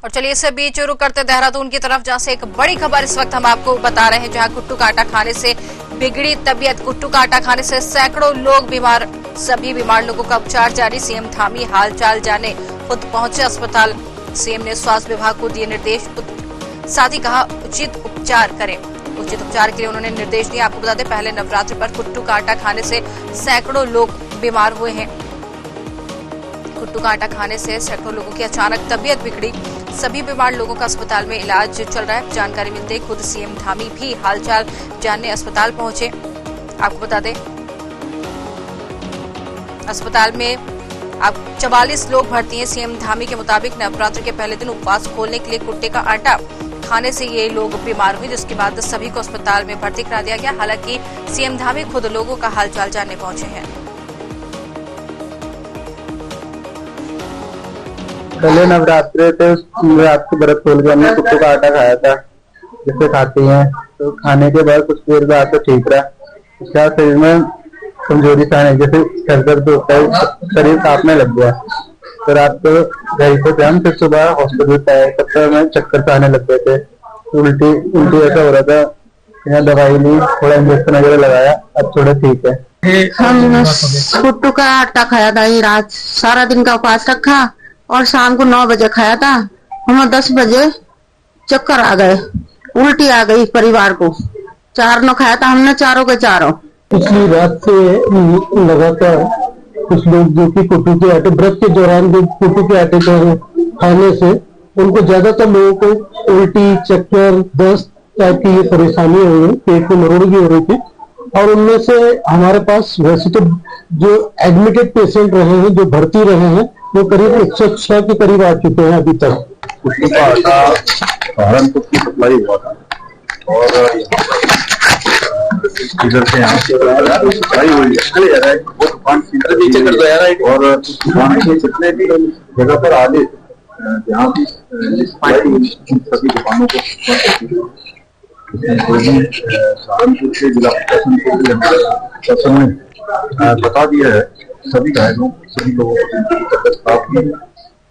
और चलिए इस बीच रुक करते देहरादून की तरफ, जहां से एक बड़ी खबर इस वक्त हम आपको बता रहे हैं। जहां कुट्टू का आटा खाने से बिगड़ी तबीयत, कुट्टू का आटा खाने से सैकड़ों लोग बीमार, सभी बीमार लोगों का उपचार जारी। सीएम धामी हालचाल जाने खुद पहुंचे अस्पताल। सीएम ने स्वास्थ्य विभाग को दिए निर्देश, साथ ही कहा उचित उपचार करें। उचित उपचार के लिए उन्होंने निर्देश दिए। आपको बता दें, पहले नवरात्रि पर कुट्टू का आटा खाने से सैकड़ों लोग बीमार हुए हैं। कुट्टू का आटा खाने से सैकड़ों लोगों की अचानक तबीयत बिगड़ी, सभी बीमार लोगों का अस्पताल में इलाज चल रहा है। जानकारी मिलते ही खुद सीएम धामी भी हालचाल जानने अस्पताल पहुंचे। आपको बता दें, अस्पताल में अब 44 लोग भर्ती हैं। सीएम धामी के मुताबिक नवरात्र के पहले दिन उपवास खोलने के लिए कुट्टे का आटा खाने से ये लोग बीमार हुए, जिसके बाद सभी को अस्पताल में भर्ती करा दिया गया। हालांकि सीएम धामी खुद लोगों का हालचाल जानने पहुंचे हैं। पहले नवरात्रि थे, रात को व्रत खोल के हमने कुट्टू का आटा खाया था, जिसे खाती हैं। तो खाने के बाद कुछ देर बाद तो ठीक रहा, उसके बाद शरीर में कमजोरी सा आने, जैसे सर दर्द होता है, शरीर कांपने लग गया। तो रात को घर पे थे हम, फिर सुबह हॉस्पिटल पे आए, तब तक हमें चक्कर से आने लग गए थे, उल्टी ऐसा हो रहा था। यहाँ दवाई ली, थोड़ा इंजेक्शन वगैरह लगाया, अब थोड़ा ठीक है। हम कुट्टू का आटा खाया था, ये रात सारा दिन का उपवास रखा और शाम को 9 बजे खाया था। हमें 10 बजे चक्कर आ गए, उल्टी आ गई परिवार को। 4 नो खाया था हमने, चारों के चारों। पिछली रात से लगातार कुछ लोग जो कि कुट्टू के आटे, व्रत के दौरान जो कुट्टू के आटे को खाने से उनको ज्यादातर लोगों को उल्टी, चक्कर, दस्त टाइप की ये परेशानी हो रही, पेट में मरोड़ भी हो रही थी। और उनमें से हमारे पास वैसे तो जो एडमिटेड पेशेंट रहे हैं, जो भर्ती रहे हैं, वो करीब 106 के करीब आ चुके हैं अभी तक। कुट्टू का आटा सहारनपुर की सप्लाई हुआ था और इधर से यहाँ से सप्लाई हुई है। वो दुकान और दुकान के जितने भी जगह पर आगे जहाँ भी सभी दुकानों को सहारनपुर के जिला प्रशासन ने बता दिया है। सभी घायलों, सभी लोगों को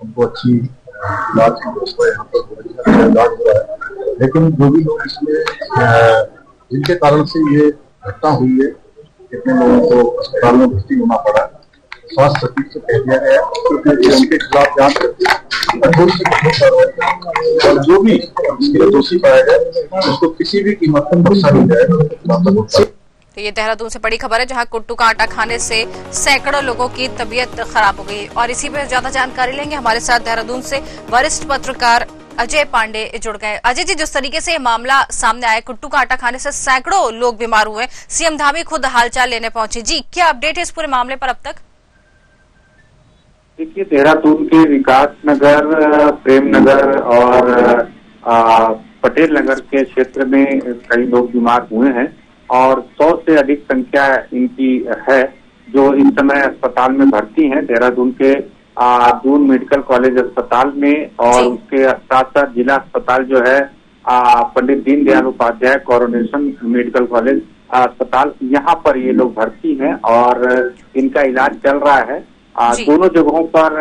उनको अच्छी इलाज की व्यवस्था यहाँ पर इलाज हो रहा है। लेकिन जो भी लोग इसमें जिनके कारण से ये घटना हुई है, कितने लोगों को अस्पताल में भर्ती होना पड़ा, स्वास्थ्य सचिव से कह दिया गया क्योंकि उनके खिलाफ जांच करके कठोर से कठोर कार्रवाई, और जो भी इसके दोषी पाया जाए उसको किसी भी कीमत पर बख्शा नहीं जाएगा। तो ये देहरादून से बड़ी खबर है, जहां कुट्टू का आटा खाने से सैकड़ों लोगों की तबीयत खराब हो गई। और इसी पर ज्यादा जानकारी लेंगे, हमारे साथ देहरादून से वरिष्ठ पत्रकार अजय पांडे जुड़ गए। अजय जी, जिस तरीके से ये मामला सामने आया, कुट्टू का आटा खाने से सैकड़ों लोग बीमार हुए, सीएम धामी खुद हालचाल लेने पहुंचे, जी क्या अपडेट है इस पूरे मामले पर अब तक? देखिए, देहरादून के विकास नगर, प्रेम नगर और पटेल नगर के क्षेत्र में कई लोग बीमार हुए हैं और 100 से अधिक संख्या इनकी है जो इस समय अस्पताल में भर्ती हैं। देहरादून के दून मेडिकल कॉलेज अस्पताल में और उसके साथ साथ जिला अस्पताल जो है Pandit Deendayal Upadhyay coronation medical college अस्पताल, यहाँ पर ये लोग भर्ती हैं और इनका इलाज चल रहा है। दोनों जगहों पर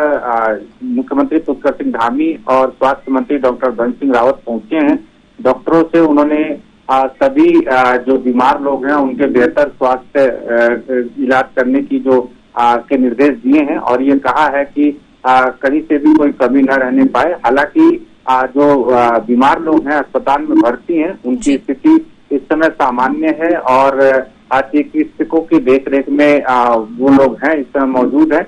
मुख्यमंत्री पुष्कर सिंह धामी और स्वास्थ्य मंत्री डॉक्टर धन सिंह रावत पहुंचे हैं। डॉक्टरों से उन्होंने सभी जो बीमार लोग हैं उनके बेहतर स्वास्थ्य इलाज करने की जो के निर्देश दिए हैं और ये कहा है कि कहीं से भी कोई कमी न रहने पाए। हालांकि जो बीमार लोग हैं अस्पताल में भर्ती हैं, उनकी स्थिति इस समय सामान्य है और चिकित्सकों की देखरेख में वो लोग हैं इस समय मौजूद है।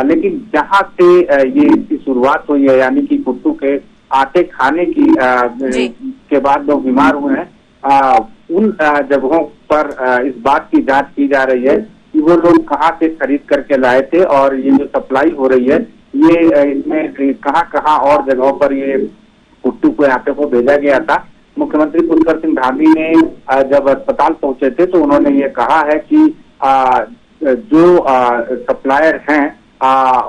लेकिन जहां से ये इसकी शुरुआत हुई है, यानी कि कुट्टू के आटे खाने की के बाद लोग बीमार हुए हैं, उन जगहों पर इस बात की जांच की जा रही है कि वो लोग कहाँ से खरीद करके लाए थे और ये जो सप्लाई हो रही है ये इसमें कहाँ और जगहों पर ये कुट्टू के आटे को भेजा गया था। मुख्यमंत्री पुष्कर सिंह धामी ने जब अस्पताल पहुंचे थे तो उन्होंने ये कहा है कि जो सप्लायर हैं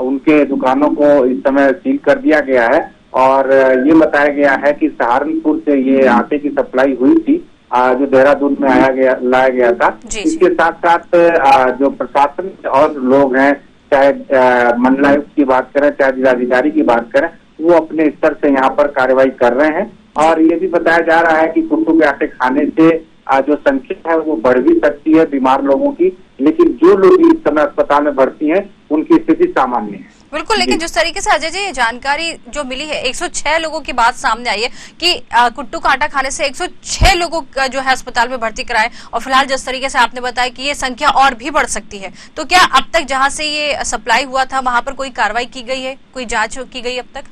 उनके दुकानों को इस समय सील कर दिया गया है और ये बताया गया है कि सहारनपुर से ये आटे की सप्लाई हुई थी जो देहरादून में लाया गया था। इसके साथ साथ जो प्रशासन और लोग हैं, चाहे मंडलायुक्त की बात करें, चाहे जिलाधिकारी की बात करें, वो अपने स्तर से यहाँ पर कार्रवाई कर रहे हैं। और ये भी बताया जा रहा है कि कुट्टू के आटे खाने से जो संख्या है वो बढ़ भी सकती है बीमार लोगों की, लेकिन जो लोग इस समय अस्पताल में भर्ती हैं उनकी स्थिति सामान्य है। बिल्कुल, लेकिन जिस तरीके से अजय जी ये जानकारी जो मिली है, 106 लोगों की बात सामने आई है कि कुट्टू का आटा खाने से 106 लोगों का जो है अस्पताल में भर्ती कराए, और फिलहाल जिस तरीके से आपने बताया कि ये संख्या और भी बढ़ सकती है, तो क्या अब तक जहां से ये सप्लाई हुआ था वहां पर कोई कार्रवाई की गई है, कोई जांच की गई अब तक?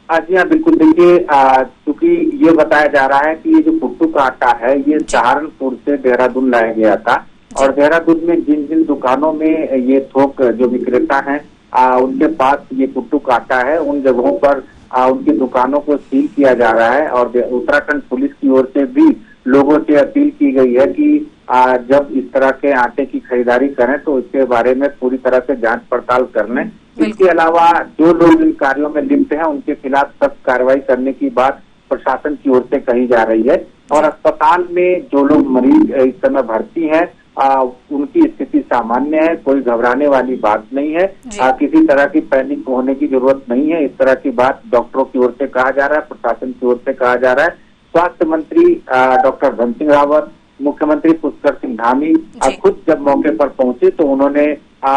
जी हाँ, बिल्कुल। देखिए, क्योंकि ये बताया जा रहा है कि ये जो कुट्टू का आटा है ये सहारनपुर से देहरादून लाया गया था, और देहरादून में जिन जिन दुकानों में ये थोक जो विक्रेता हैं उनके पास ये कुट्टू का आटा है, उन जगहों पर उनकी दुकानों को सील किया जा रहा है। और उत्तराखंड पुलिस की ओर से भी लोगों से अपील की गई है कि जब इस तरह के आटे की खरीदारी करें तो इसके बारे में पूरी तरह से जांच पड़ताल कर लें। इसके अलावा जो लोग इन कार्यों में लिप्त हैं उनके खिलाफ सख्त कार्रवाई करने की बात प्रशासन की ओर से कही जा रही है। और अस्पताल में जो लोग मरीज इस समय भर्ती हैं उनकी स्थिति सामान्य है, कोई घबराने वाली बात नहीं है, किसी तरह की पैनिक होने की जरूरत नहीं है। इस तरह की बात डॉक्टरों की ओर से कहा जा रहा है, प्रशासन की ओर से कहा जा रहा है। स्वास्थ्य मंत्री डॉक्टर धन सिंह रावत, मुख्यमंत्री पुष्कर सिंह धामी खुद जब मौके पर पहुंचे तो उन्होंने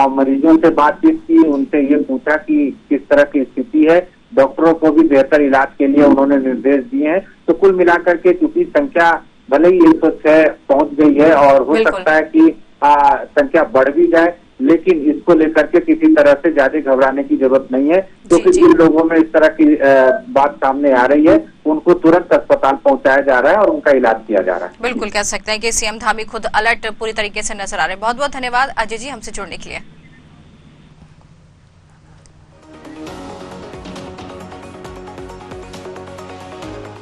मरीजों से बातचीत की, उनसे ये पूछा कि किस तरह की स्थिति है, डॉक्टरों को भी बेहतर इलाज के लिए उन्होंने निर्देश दिए हैं। तो कुल मिलाकर के चूंकि संख्या भले ही 106 पहुंच गई है और हो सकता है कि संख्या बढ़ भी जाए, लेकिन इसको लेकर के किसी तरह से ज्यादा घबराने की जरूरत नहीं है, क्योंकि जिन लोगों में इस तरह की बात सामने आ रही है उनको तुरंत अस्पताल पहुंचाया जा रहा है और उनका इलाज किया जा रहा है। बिल्कुल कह सकते हैं कि सीएम धामी खुद अलर्ट पूरी तरीके से नजर आ रहे हैं। बहुत बहुत धन्यवाद अजय जी हमसे जुड़ने के लिए।